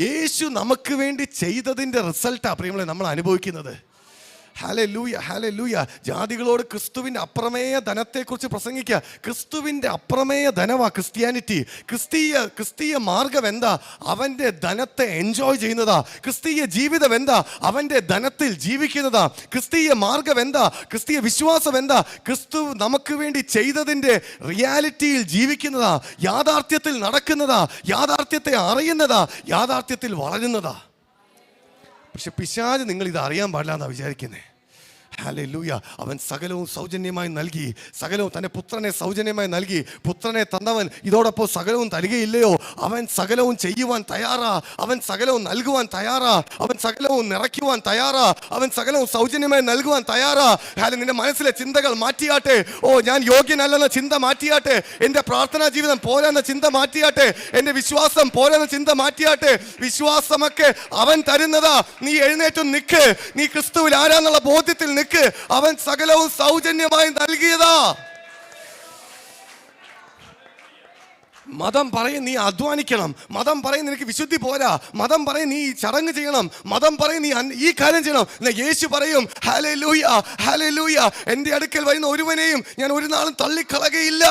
യേശു നമുക്ക് വേണ്ടി ചെയ്തതിൻ്റെ റിസൾട്ടാണ് പ്രിയമുള്ളവരെ നമ്മൾ അനുഭവിക്കുന്നത്. Hallelujah, hallelujah. ജാതികളോട് ക്രിസ്തുവിൻ്റെ അപ്രമേയ ധനത്തെക്കുറിച്ച് പ്രസംഗിക്കുക. ക്രിസ്തുവിൻ്റെ അപ്രമേയ ധനമാണ് ക്രിസ്ത്യാനിറ്റി. ക്രിസ്തീയ മാർഗം എന്താ? അവൻ്റെ ധനത്തെ എൻജോയ് ചെയ്യുന്നതാ. ക്രിസ്തീയ ജീവിതം എന്താ? അവൻ്റെ ധനത്തിൽ ജീവിക്കുന്നതാ. ക്രിസ്തീയ മാർഗം എന്താ? ക്രിസ്തീയ വിശ്വാസം എന്താ? ക്രിസ്തു നമുക്ക് വേണ്ടി ചെയ്തതിൻ്റെ റിയാലിറ്റിയിൽ ജീവിക്കുന്നതാ, യാഥാർത്ഥ്യത്തിൽ നടക്കുന്നതാ, യാഥാർത്ഥ്യത്തെ അറിയുന്നതാ, യാഥാർത്ഥ്യത്തിൽ വളരുന്നതാ. പക്ഷെ പിശാച് നിങ്ങൾ ഇത് അറിയാൻ പാടില്ല എന്നാണ് വിചാരിക്കുന്നത്. ഹല്ലേലൂയ. അവൻ സകലവും സൗജന്യമായി നൽകി, സകലവും തൻ്റെ പുത്രനെ സൗജന്യമായി നൽകി. പുത്രനെ തന്നവൻ ഇതോടൊപ്പം സകലവും തരികയില്ലയോ? അവൻ സകലവും ചെയ്യുവാൻ തയ്യാറാ, അവൻ സകലവും നൽകുവാൻ തയ്യാറാ, അവൻ സകലവും നിറയ്ക്കുവാൻ തയ്യാറാ, അവൻ സകലവും സൗജന്യമായി നൽകുവാൻ തയ്യാറാ. ഹാലെ, നിന്റെ മനസ്സിലെ ചിന്തകൾ മാറ്റിയാട്ടെ. ഓ, ഞാൻ യോഗ്യനല്ലെന്ന ചിന്ത മാറ്റിയാട്ടെ. എൻ്റെ പ്രാർത്ഥനാ ജീവിതം പോരെന്ന ചിന്ത മാറ്റിയാട്ടെ. എൻ്റെ വിശ്വാസം പോരെന്ന ചിന്ത മാറ്റിയാട്ടെ. വിശ്വാസമൊക്കെ അവൻ തരുന്നതാ. നീ എഴുന്നേറ്റ് നിൽക്ക്. നീ ക്രിസ്തുവിൽ ആരാന്നുള്ള ബോധ്യത്തിൽ നിൽക്ക്. അവൻ സകലവും സൗജന്യമായി നൽകിയതാ. മതം പറയും നീ അധ്വാനിക്കണം, മതം പറയും നിനക്ക് വിശുദ്ധി പോരാ, മതം പറയും നീ ചടങ്ങ് ചെയ്യണം, മതം പറയും നീ ഈ കാര്യം ചെയ്യണം. യേശു പറയും ഹല്ലേലൂയ, ഹല്ലേലൂയ, എൻ്റെ അടുക്കൽ വരുന്ന ഒരുവനെയും ഞാൻ ഒരു നാളും തള്ളിക്കളകയില്ല.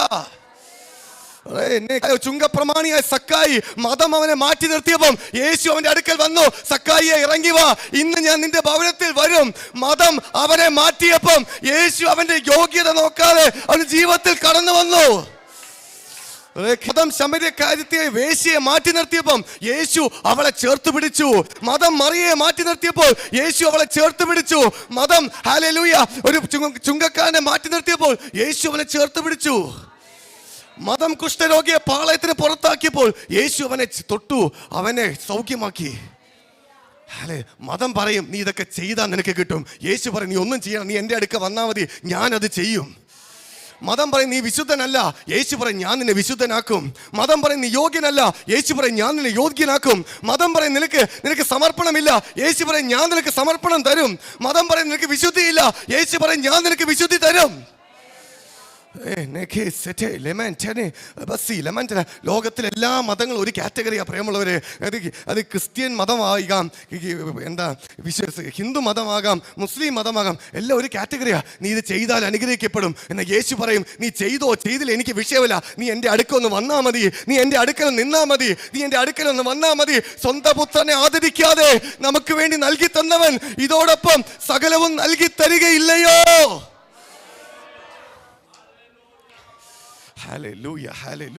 ചുങ്കപ്രമാണിയായ സക്കായി മതം അവനെ മാറ്റി നിർത്തിയപ്പം യേശു അവന്റെ അടുക്കൽ വന്നു. സക്കായിയെ, ഇറങ്ങി വാ, ഇന്ന് ഞാൻ നിന്റെ ഭവനത്തിൽ വരും. മതം അവനെ മാറ്റിയപ്പം യേശു അവന്റെ യോഗ്യത നോക്കാതെ അവന്റെ ജീവിതത്തിൽ കടന്നു വന്നു. മതം ശമര്യക്കാരത്തെ വേശ്യയെ മാറ്റി നിർത്തിയപ്പം യേശു അവളെ ചേർത്ത് പിടിച്ചു. മതം മറിയയെ മാറ്റി നിർത്തിയപ്പോൾ യേശു അവളെ ചേർത്ത് പിടിച്ചു. മതം ഹല്ലേലൂയ ഒരു ചുങ്കക്കാരനെ മാറ്റി നിർത്തിയപ്പോൾ യേശു അവനെ ചേർത്ത് പിടിച്ചു. മതം കുഷ്ഠരോഗിയെ പാളയത്തിന് പുറത്താക്കിയപ്പോൾ യേശു അവനെ തൊട്ടു, അവനെ സൗഖ്യമാക്കി. അല്ലേ, മതം പറയും നീ ഇതൊക്കെ ചെയ്താൽ നിനക്ക് കിട്ടും. യേശു പറയും നീ ഒന്നും ചെയ്യണം, നീ എൻ്റെ അടുക്ക വന്നാൽ മതി, ഞാനത് ചെയ്യും. മതം പറയും നീ വിശുദ്ധനല്ല, യേശു പറയും ഞാൻ നിന്നെ വിശുദ്ധനാക്കും. മതം പറയും നീ യോഗ്യനല്ല, യേശു പറയും ഞാൻ നിന്നെ യോഗ്യനാക്കും. മതം പറയും നിനക്ക് സമർപ്പണമില്ല, യേശു പറയും ഞാൻ നിനക്ക് സമർപ്പണം തരും. മതം പറയും നിനക്ക് വിശുദ്ധിയില്ല, യേശു പറയും ഞാൻ നിനക്ക് വിശുദ്ധി തരും. ലോകത്തിലെ എല്ലാ മതങ്ങളും ഒരു കാറ്റഗറിയാണ് പ്രിയമുള്ളവരെ. അത് ക്രിസ്ത്യൻ മതമാകാം, എന്താ ഹിന്ദു മതമാകാം, മുസ്ലിം മതമാകാം, എല്ലാം ഒരു കാറ്റഗറിയാണ്. നീ ഇത് ചെയ്താൽ അനുഗ്രഹിക്കപ്പെടും. എന്നാൽ യേശു പറയും നീ ചെയ്തോ ചെയ്തില്ല എനിക്ക് വിഷയമില്ല, നീ എൻ്റെ അടുക്കൊന്ന് വന്നാൽ മതി, നീ എൻ്റെ അടുക്കൽ നിന്നാൽ മതി, നീ എൻ്റെ അടുക്കലൊന്ന് വന്നാൽ മതി. സ്വന്തം പുത്രനെ ആദരിക്കാതെ നമുക്ക് വേണ്ടി നൽകി തന്നവൻ ഇതോടൊപ്പം സകലവും നൽകി തരികയില്ലയോ? Hallelujah, hallelujah.